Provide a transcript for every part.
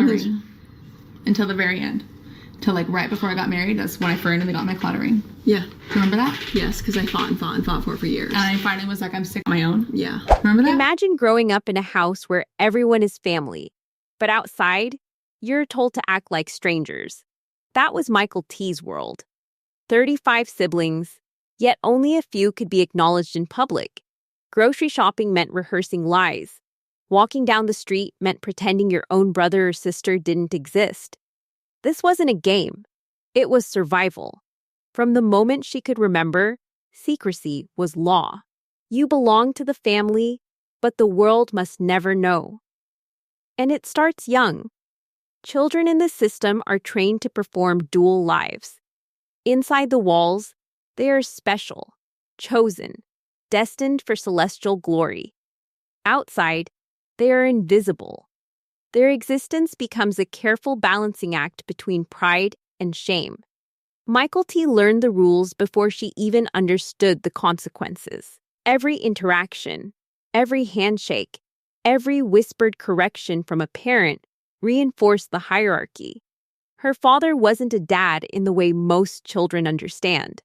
cluttering until the very end. Till like right before I got married, that's when I finally got my cluttering. Yeah. Do you remember that? Yes, because I fought for years. And I finally was like, I'm sick of my own. Yeah. Remember that? Imagine growing up in a house where everyone is family, but outside, you're told to act like strangers. That was Mykelti's world. 35 siblings, yet only a few could be acknowledged in public. Grocery shopping meant rehearsing lies. Walking down the street meant pretending your own brother or sister didn't exist. This wasn't a game. It was survival. From the moment she could remember, secrecy was law. You belong to the family, but the world must never know. And it starts young. Children in this system are trained to perform dual lives. Inside the walls, they are special, chosen, destined for celestial glory. Outside, they are invisible. Their existence becomes a careful balancing act between pride and shame. Mykelti learned the rules before she even understood the consequences. Every interaction, every handshake, every whispered correction from a parent reinforced the hierarchy. Her father wasn't a dad in the way most children understand.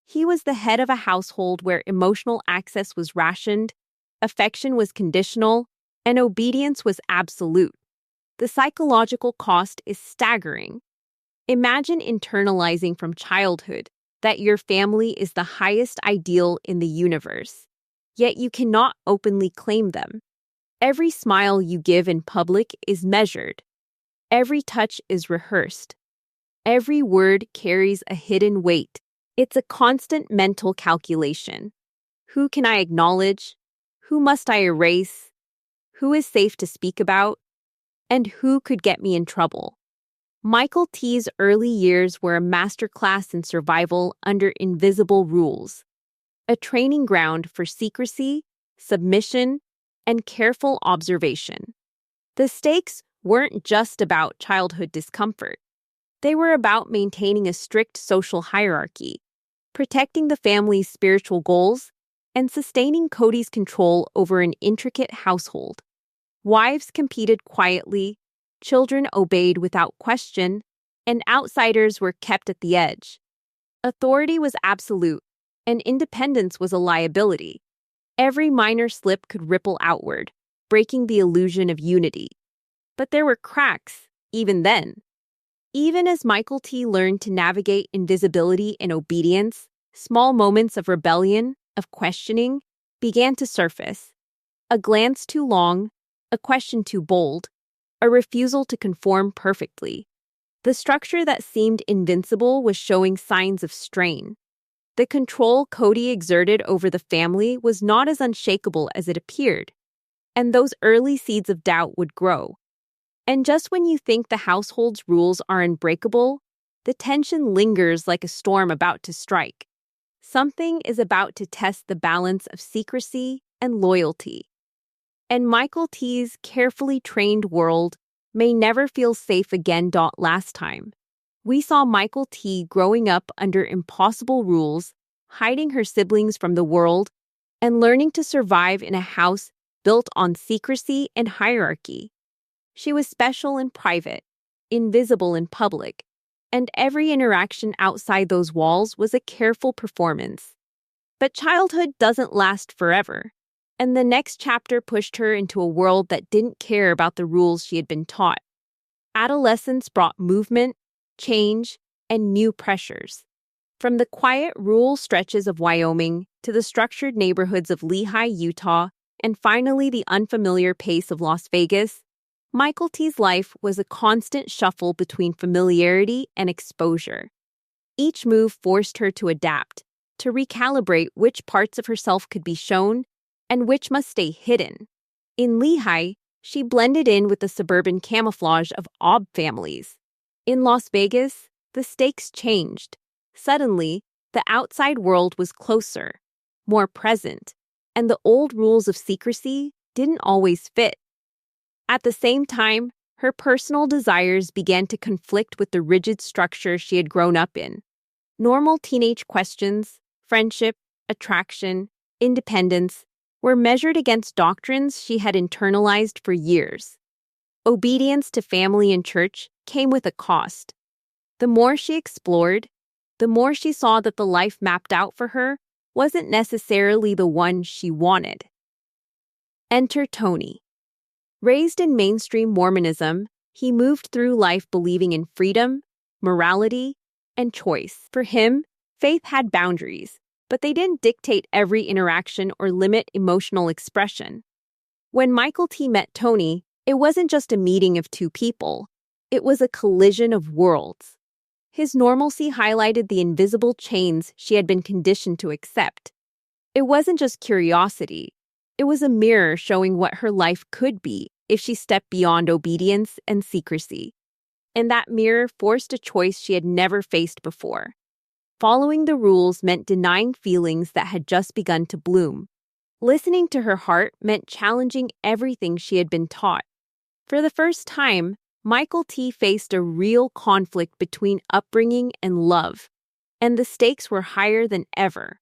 He was the head of a household where emotional access was rationed, affection was conditional, and obedience was absolute. The psychological cost is staggering. Imagine internalizing from childhood that your family is the highest ideal in the universe, yet you cannot openly claim them. Every smile you give in public is measured. Every touch is rehearsed. Every word carries a hidden weight. It's a constant mental calculation. Who can I acknowledge? Who must I erase? Who is safe to speak about? And who could get me in trouble? Mykelti's early years were a masterclass in survival under invisible rules, a training ground for secrecy, submission, and careful observation. The stakes weren't just about childhood discomfort. They were about maintaining a strict social hierarchy, protecting the family's spiritual goals, and sustaining Kody's control over an intricate household. Wives competed quietly, children obeyed without question, and outsiders were kept at the edge. Authority was absolute, and independence was a liability. Every minor slip could ripple outward, breaking the illusion of unity. But there were cracks, even then. Even as Mykelti learned to navigate invisibility and obedience, small moments of rebellion, of questioning, began to surface. A glance too long, a question too bold, a refusal to conform perfectly. The structure that seemed invincible was showing signs of strain. The control Kody exerted over the family was not as unshakable as it appeared, and those early seeds of doubt would grow. And just when you think the household's rules are unbreakable, the tension lingers like a storm about to strike. Something is about to test the balance of secrecy and loyalty. And Mykelti's carefully trained world may never feel safe again. Last time, we saw Mykelti growing up under impossible rules, hiding her siblings from the world, and learning to survive in a house built on secrecy and hierarchy. She was special in private, invisible in public, and every interaction outside those walls was a careful performance. But childhood doesn't last forever, and the next chapter pushed her into a world that didn't care about the rules she had been taught. Adolescence brought movement, change, and new pressures. From the quiet rural stretches of Wyoming to the structured neighborhoods of Lehi, Utah, and finally the unfamiliar pace of Las Vegas, Mykelti's life was a constant shuffle between familiarity and exposure. Each move forced her to adapt, to recalibrate which parts of herself could be shown and which must stay hidden. In Lehi, she blended in with the suburban camouflage of ob families. In Las Vegas, the stakes changed. Suddenly, the outside world was closer, more present, and the old rules of secrecy didn't always fit. At the same time, her personal desires began to conflict with the rigid structure she had grown up in. Normal teenage questions, friendship, attraction, independence, were measured against doctrines she had internalized for years. Obedience to family and church came with a cost. The more she explored, the more she saw that the life mapped out for her wasn't necessarily the one she wanted. Enter Tony. Raised in mainstream Mormonism, he moved through life believing in freedom, morality, and choice. For him, faith had boundaries, but they didn't dictate every interaction or limit emotional expression. When Mykelti met Tony, it wasn't just a meeting of two people. It was a collision of worlds. His normalcy highlighted the invisible chains she had been conditioned to accept. It wasn't just curiosity. It was a mirror showing what her life could be if she stepped beyond obedience and secrecy. And that mirror forced a choice she had never faced before. Following the rules meant denying feelings that had just begun to bloom. Listening to her heart meant challenging everything she had been taught. For the first time, Mykelti faced a real conflict between upbringing and love, and the stakes were higher than ever.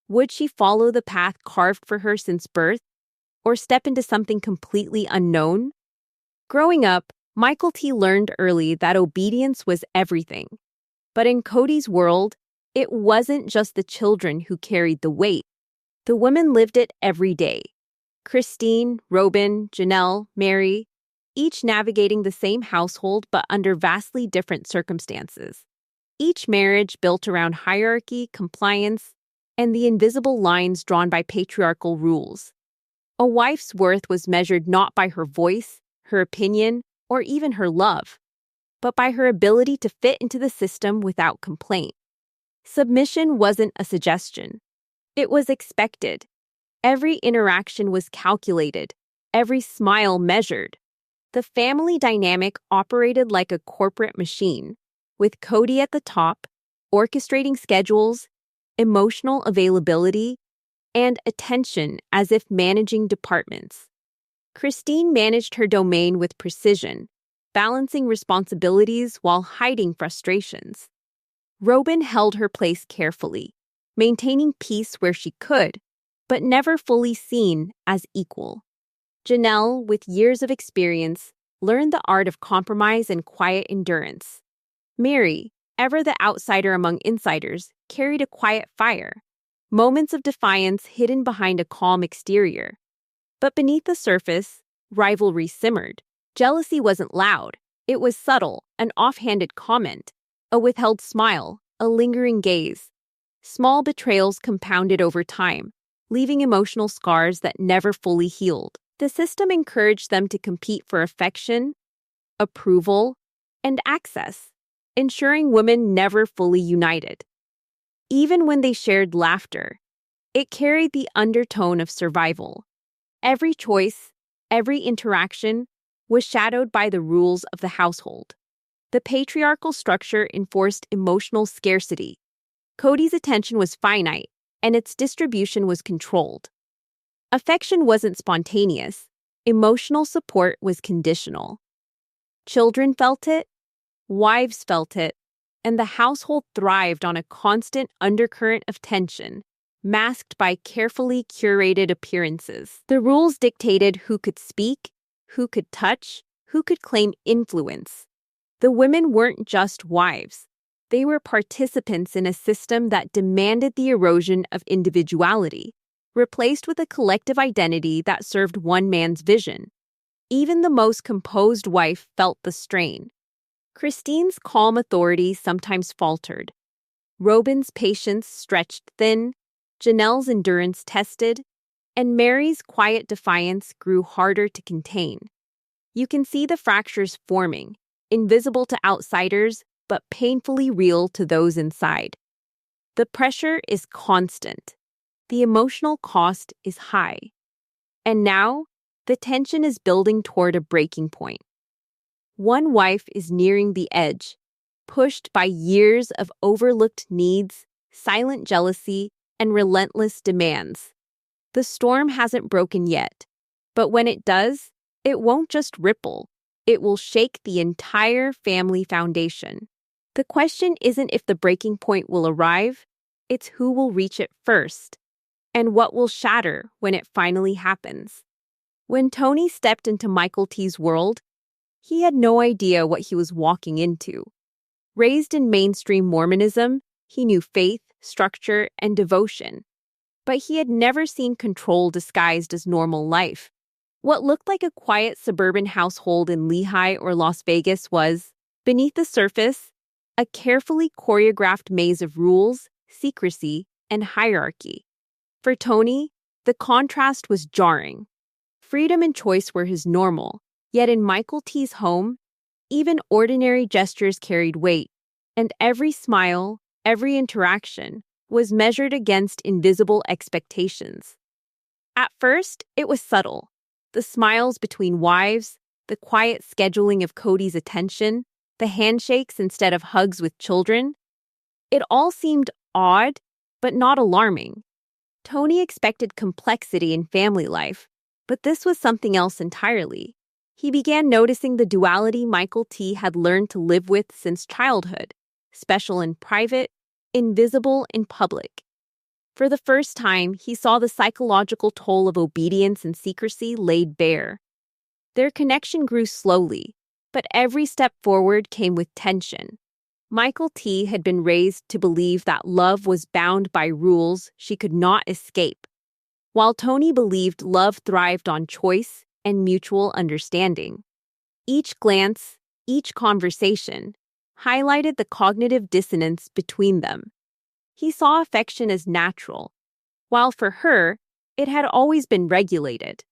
Would she follow the path carved for her since birth, or step into something completely unknown? Growing up, Mykelti learned early that obedience was everything. But in Kody's world, it wasn't just the children who carried the weight. The women lived it every day. Christine, Robin, Janelle, Mary, each navigating the same household but under vastly different circumstances. Each marriage built around hierarchy, compliance, and the invisible lines drawn by patriarchal rules. A wife's worth was measured not by her voice, her opinion, or even her love, but by her ability to fit into the system without complaint. Submission wasn't a suggestion. It was expected. Every interaction was calculated, every smile measured. The family dynamic operated like a corporate machine, with Kody at the top, orchestrating schedules, emotional availability, and attention as if managing departments. Christine managed her domain with precision, balancing responsibilities while hiding frustrations. Robin held her place carefully, maintaining peace where she could, but never fully seen as equal. Janelle, with years of experience, learned the art of compromise and quiet endurance. Mary, ever the outsider among insiders, carried a quiet fire, moments of defiance hidden behind a calm exterior. But beneath the surface, rivalry simmered. Jealousy wasn't loud. It was subtle, an offhanded comment, a withheld smile, a lingering gaze. Small betrayals compounded over time, leaving emotional scars that never fully healed. The system encouraged them to compete for affection, approval, and access, ensuring women never fully united. Even when they shared laughter, it carried the undertone of survival. Every choice, every interaction, was shadowed by the rules of the household. The patriarchal structure enforced emotional scarcity. Kody's attention was finite, and its distribution was controlled. Affection wasn't spontaneous. Emotional support was conditional. Children felt it, wives felt it, and the household thrived on a constant undercurrent of tension, masked by carefully curated appearances. The rules dictated who could speak, who could touch, who could claim influence. The women weren't just wives. They were participants in a system that demanded the erosion of individuality, replaced with a collective identity that served one man's vision. Even the most composed wife felt the strain. Christine's calm authority sometimes faltered. Robin's patience stretched thin, Janelle's endurance tested, and Mary's quiet defiance grew harder to contain. You can see the fractures forming, invisible to outsiders, but painfully real to those inside. The pressure is constant. The emotional cost is high. And now, the tension is building toward a breaking point. One wife is nearing the edge, pushed by years of overlooked needs, silent jealousy, and relentless demands. The storm hasn't broken yet, but when it does, it won't just ripple. It will shake the entire family foundation. The question isn't if the breaking point will arrive, it's who will reach it first, and what will shatter when it finally happens. When Tony stepped into Mykelti's world, He had no idea what he was walking into. Raised in mainstream Mormonism, he knew faith, structure, and devotion. But he had never seen control disguised as normal life. What looked like a quiet suburban household in Lehigh or Las Vegas was, beneath the surface, a carefully choreographed maze of rules, secrecy, and hierarchy. For Tony, the contrast was jarring. Freedom and choice were his normal, yet in Mykelti's home, even ordinary gestures carried weight, and every smile, every interaction, was measured against invisible expectations. At first, it was subtle. The smiles between wives, the quiet scheduling of Kody's attention, the handshakes instead of hugs with children. It all seemed odd, but not alarming. Tony expected complexity in family life, but this was something else entirely. He began noticing the duality Mykelti had learned to live with since childhood, special in private, invisible in public. For the first time, he saw the psychological toll of obedience and secrecy laid bare. Their connection grew slowly, but every step forward came with tension. Mykelti had been raised to believe that love was bound by rules she could not escape, while Tony believed love thrived on choice and mutual understanding. Each glance, each conversation, highlighted the cognitive dissonance between them. He saw affection as natural, while for her, it had always been regulated.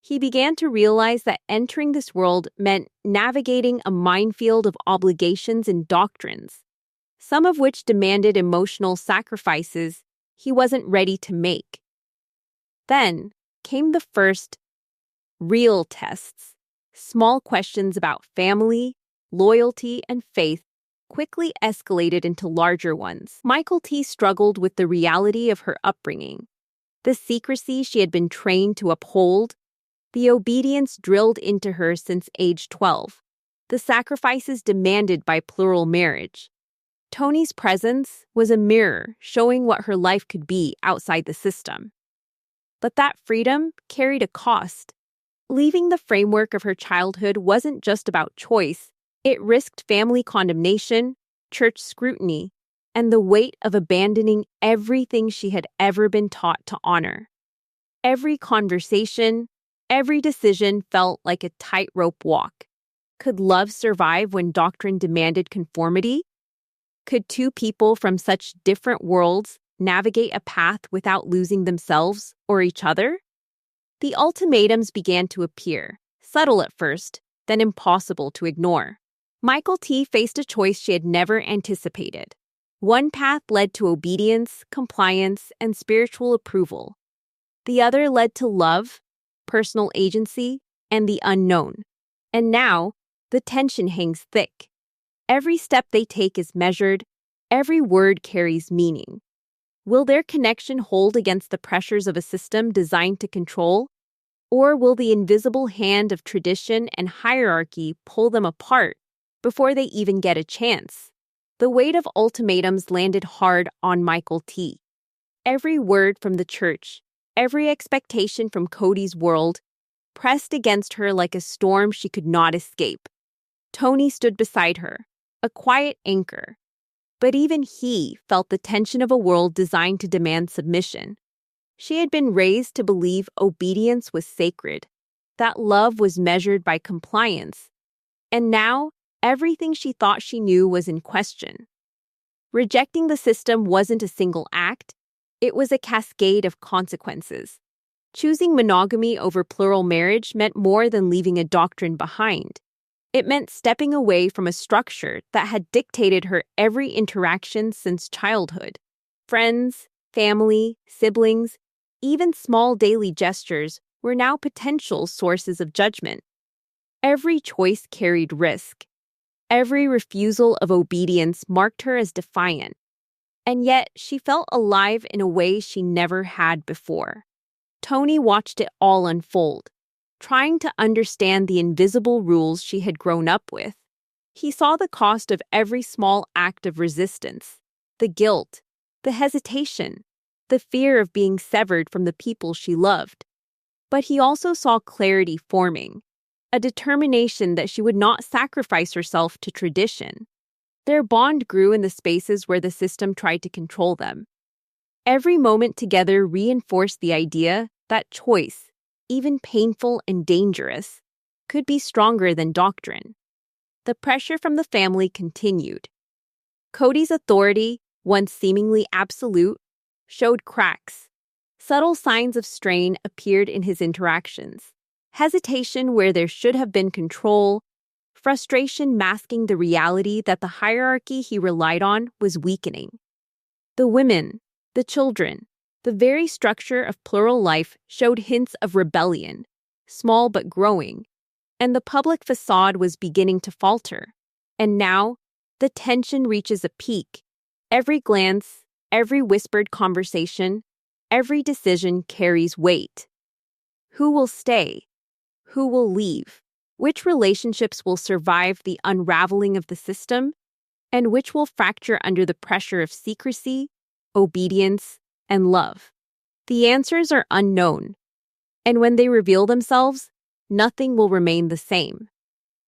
He began to realize that entering this world meant navigating a minefield of obligations and doctrines, some of which demanded emotional sacrifices he wasn't ready to make. Then came the first real tests. Small questions about family, loyalty, and faith quickly escalated into larger ones. Mykelti struggled with the reality of her upbringing, the secrecy she had been trained to uphold, the obedience drilled into her since age 12, the sacrifices demanded by plural marriage. Tony's presence was a mirror showing what her life could be outside the system. But that freedom carried a cost. Leaving the framework of her childhood wasn't just about choice. It risked family condemnation, church scrutiny, and the weight of abandoning everything she had ever been taught to honor. Every conversation, every decision felt like a tightrope walk. Could love survive when doctrine demanded conformity? Could two people from such different worlds navigate a path without losing themselves or each other? The ultimatums began to appear, subtle at first, then impossible to ignore. Mykelti faced a choice she had never anticipated. One path led to obedience, compliance, and spiritual approval. The other led to love, personal agency, and the unknown. And now, the tension hangs thick. Every step they take is measured, every word carries meaning. Will their connection hold against the pressures of a system designed to control? Or will the invisible hand of tradition and hierarchy pull them apart before they even get a chance? The weight of ultimatums landed hard on Mykelti. Every word from the church, every expectation from Kody's world, pressed against her like a storm she could not escape. Tony stood beside her, a quiet anchor. But even he felt the tension of a world designed to demand submission. She had been raised to believe obedience was sacred, that love was measured by compliance. And now, everything she thought she knew was in question. Rejecting the system wasn't a single act, it was a cascade of consequences. Choosing monogamy over plural marriage meant more than leaving a doctrine behind. It meant stepping away from a structure that had dictated her every interaction since childhood. Friends, family, siblings, even small daily gestures were now potential sources of judgment. Every choice carried risk. Every refusal of obedience marked her as defiant. And yet, she felt alive in a way she never had before. Tony watched it all unfold, trying to understand the invisible rules she had grown up with. He saw the cost of every small act of resistance, the guilt, the hesitation, the fear of being severed from the people she loved. But he also saw clarity forming. a determination that she would not sacrifice herself to tradition. Their bond grew in the spaces where the system tried to control them. Every moment together reinforced the idea that choice, even painful and dangerous, could be stronger than doctrine. The pressure from the family continued. Kody's authority, once seemingly absolute, showed cracks. Subtle signs of strain appeared in his interactions. Hesitation where there should have been control, frustration masking the reality that the hierarchy he relied on was weakening. The women, the children, the very structure of plural life showed hints of rebellion, small but growing, and the public facade was beginning to falter. And now, the tension reaches a peak. Every glance, every whispered conversation, every decision carries weight. Who will stay? Who will leave? Which relationships will survive the unraveling of the system? And which will fracture under the pressure of secrecy, obedience, and love? The answers are unknown. And when they reveal themselves, nothing will remain the same.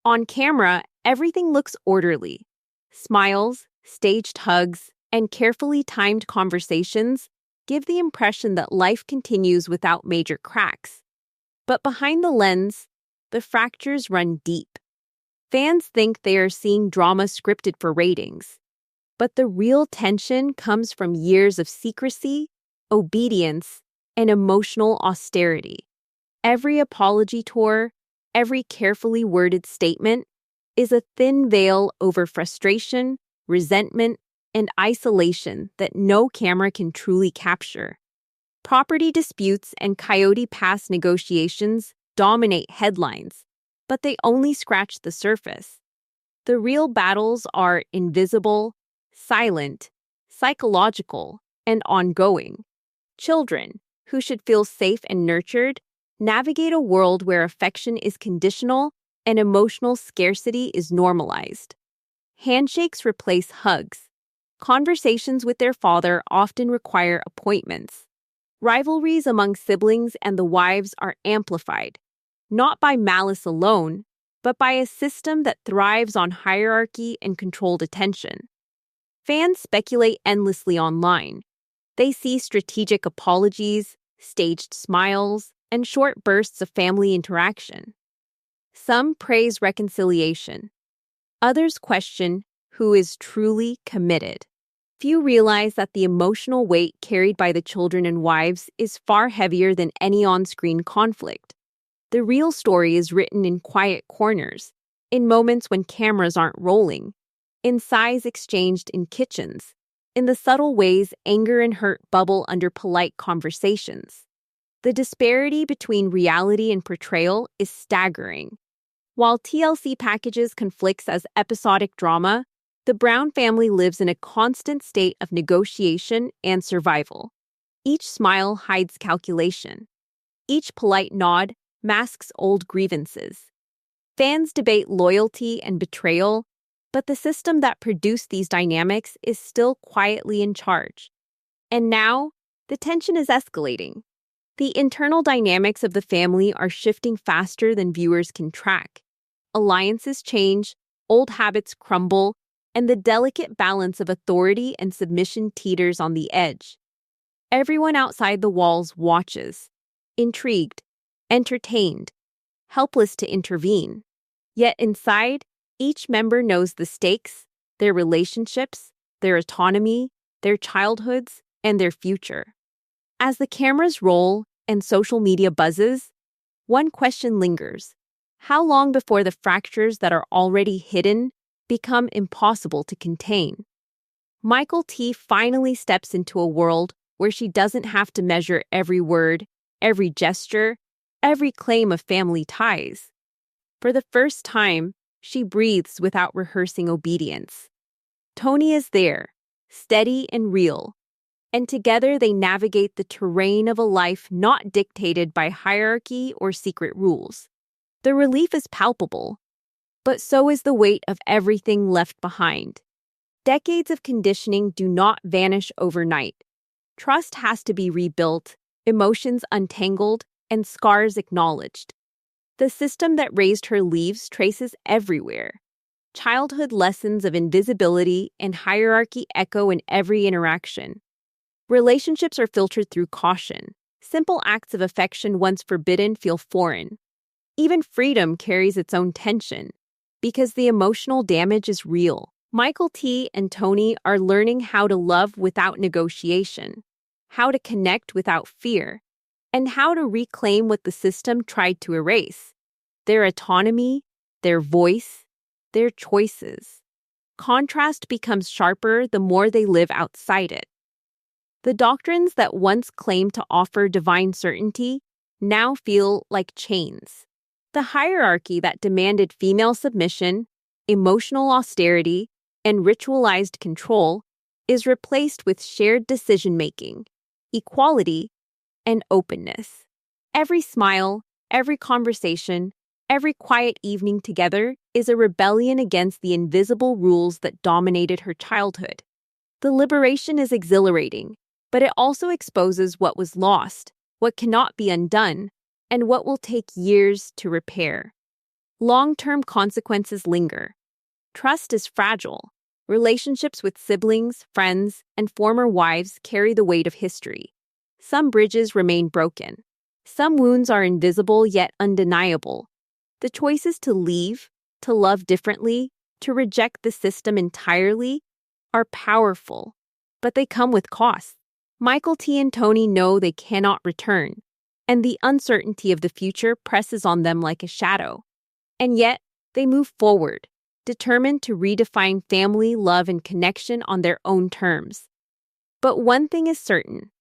On camera, everything looks orderly. Smiles, staged hugs, and carefully timed conversations give the impression that life continues without major cracks. But behind the lens, the fractures run deep. Fans think they are seeing drama scripted for ratings. But the real tension comes from years of secrecy, obedience, and emotional austerity. Every apology tour, every carefully worded statement, is a thin veil over frustration, resentment, and isolation that no camera can truly capture. Property disputes and Kody Pass negotiations dominate headlines, but they only scratch the surface. The real battles are invisible, silent, psychological, and ongoing. Children, who should feel safe and nurtured, navigate a world where affection is conditional and emotional scarcity is normalized. Handshakes replace hugs. Conversations with their father often require appointments. Rivalries among siblings and the wives are amplified, not by malice alone, but by a system that thrives on hierarchy and controlled attention. Fans speculate endlessly online. They see strategic apologies, staged smiles, and short bursts of family interaction. Some praise reconciliation. Others question who is truly committed. Few realize that the emotional weight carried by the children and wives is far heavier than any on-screen conflict. The real story is written in quiet corners, in moments when cameras aren't rolling, in sighs exchanged in kitchens, in the subtle ways anger and hurt bubble under polite conversations. The disparity between reality and portrayal is staggering. While TLC packages conflicts as episodic drama, the Brown family lives in a constant state of negotiation and survival. Each smile hides calculation. Each polite nod masks old grievances. Fans debate loyalty and betrayal, but the system that produced these dynamics is still quietly in charge. And now, the tension is escalating. The internal dynamics of the family are shifting faster than viewers can track. Alliances change, old habits crumble, and the delicate balance of authority and submission teeters on the edge. Everyone outside the walls watches, intrigued, entertained, helpless to intervene. Yet inside, each member knows the stakes, their relationships, their autonomy, their childhoods, and their future. As the cameras roll and social media buzzes, one question lingers. How long before the fractures that are already hidden become impossible to contain? Mykelti finally steps into a world where she doesn't have to measure every word, every gesture, every claim of family ties. For the first time, she breathes without rehearsing obedience. Tony is there, steady and real, and together they navigate the terrain of a life not dictated by hierarchy or secret rules. The relief is palpable, but so is the weight of everything left behind. Decades of conditioning do not vanish overnight. Trust has to be rebuilt, emotions untangled, and scars acknowledged. The system that raised her leaves traces everywhere. Childhood lessons of invisibility and hierarchy echo in every interaction. Relationships are filtered through caution. Simple acts of affection once forbidden feel foreign. Even freedom carries its own tension, because the emotional damage is real. Mykelti and Tony are learning how to love without negotiation, how to connect without fear, and how to reclaim what the system tried to erase: their autonomy, their voice, their choices. Contrast becomes sharper the more they live outside it. The doctrines that once claimed to offer divine certainty now feel like chains. The hierarchy that demanded female submission, emotional austerity, and ritualized control is replaced with shared decision-making, equality, and openness. Every smile, every conversation, every quiet evening together is a rebellion against the invisible rules that dominated her childhood. The liberation is exhilarating, but it also exposes what was lost, what cannot be undone, and what will take years to repair. Long-term consequences linger. Trust is fragile. Relationships with siblings, friends, and former wives carry the weight of history. Some bridges remain broken. Some wounds are invisible yet undeniable. The choices to leave, to love differently, to reject the system entirely are powerful, but they come with costs. Mykelti and Tony know they cannot return, and the uncertainty of the future presses on them like a shadow. And yet, they move forward, determined to redefine family, love, and connection on their own terms. But one thing is certain: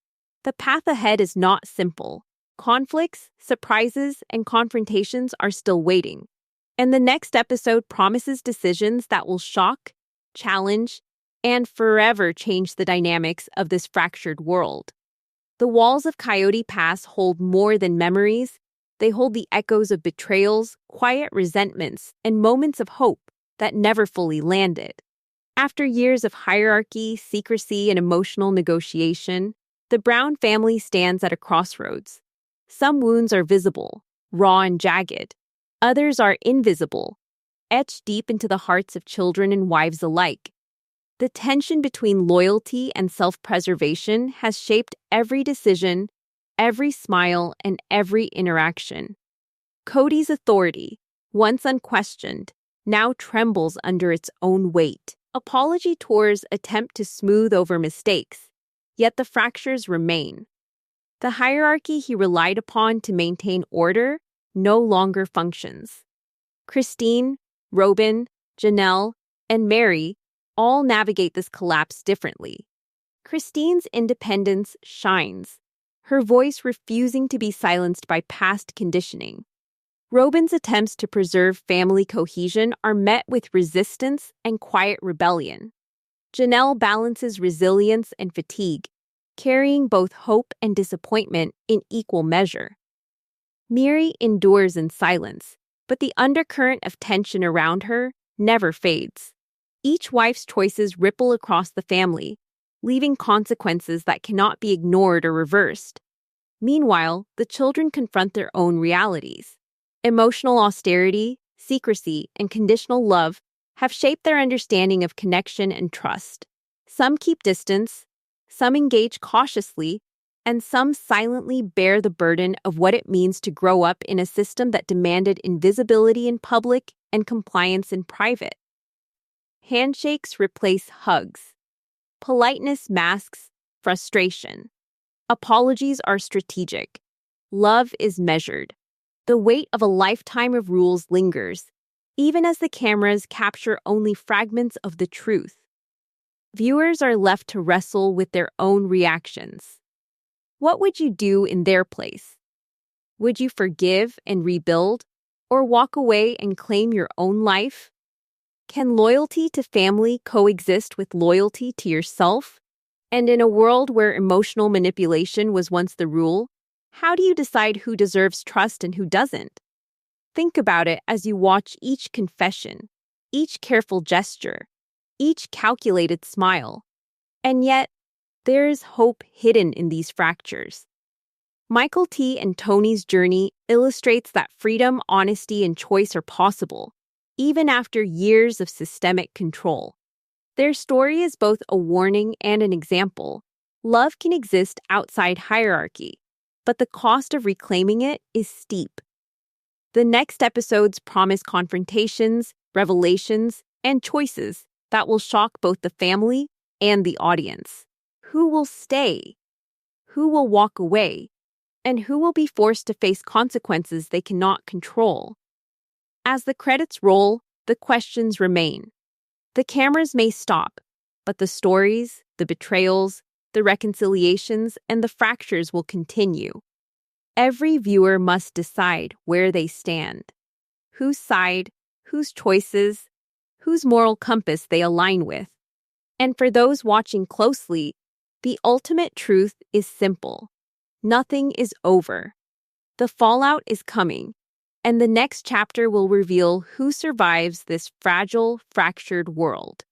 the path ahead is not simple. Conflicts, surprises, and confrontations are still waiting. And the next episode promises decisions that will shock, challenge, and forever change the dynamics of this fractured world. The walls of Coyote Pass hold more than memories. They hold the echoes of betrayals, quiet resentments, and moments of hope that never fully landed. After years of hierarchy, secrecy, and emotional negotiation, the Brown family stands at a crossroads. Some wounds are visible, raw and jagged. Others are invisible, etched deep into the hearts of children and wives alike. The tension between loyalty and self-preservation has shaped every decision, every smile, and every interaction. Kody's authority, once unquestioned, now trembles under its own weight. Apology tours attempt to smooth over mistakes, yet the fractures remain. The hierarchy he relied upon to maintain order no longer functions. Christine, Robin, Janelle, and Mary all navigate this collapse differently. Christine's independence shines, her voice refusing to be silenced by past conditioning. Robin's attempts to preserve family cohesion are met with resistance and quiet rebellion. Janelle balances resilience and fatigue, carrying both hope and disappointment in equal measure. Mary endures in silence, but the undercurrent of tension around her never fades. Each wife's choices ripple across the family, leaving consequences that cannot be ignored or reversed. Meanwhile, the children confront their own realities. Emotional austerity, secrecy, and conditional love have shaped their understanding of connection and trust. Some keep distance, some engage cautiously, and some silently bear the burden of what it means to grow up in a system that demanded invisibility in public and compliance in private. Handshakes replace hugs. Politeness masks frustration. Apologies are strategic. Love is measured. The weight of a lifetime of rules lingers, even as the cameras capture only fragments of the truth. Viewers are left to wrestle with their own reactions. What would you do in their place? Would you forgive and rebuild, or walk away and claim your own life? Can loyalty to family coexist with loyalty to yourself? And in a world where emotional manipulation was once the rule, how do you decide who deserves trust and who doesn't? Think about it as you watch each confession, each careful gesture, each calculated smile. And yet, there is hope hidden in these fractures. Mykelti and Tony's journey illustrates that freedom, honesty, and choice are possible, even after years of systemic control. Their story is both a warning and an example. Love can exist outside hierarchy, but the cost of reclaiming it is steep. The next episodes promise confrontations, revelations, and choices that will shock both the family and the audience. Who will stay? Who will walk away? And who will be forced to face consequences they cannot control? As the credits roll, the questions remain. The cameras may stop, but the stories, the betrayals, the reconciliations, and the fractures will continue. Every viewer must decide where they stand, whose side, whose choices, whose moral compass they align with. And for those watching closely, the ultimate truth is simple. Nothing is over. The fallout is coming, and the next chapter will reveal who survives this fragile, fractured world.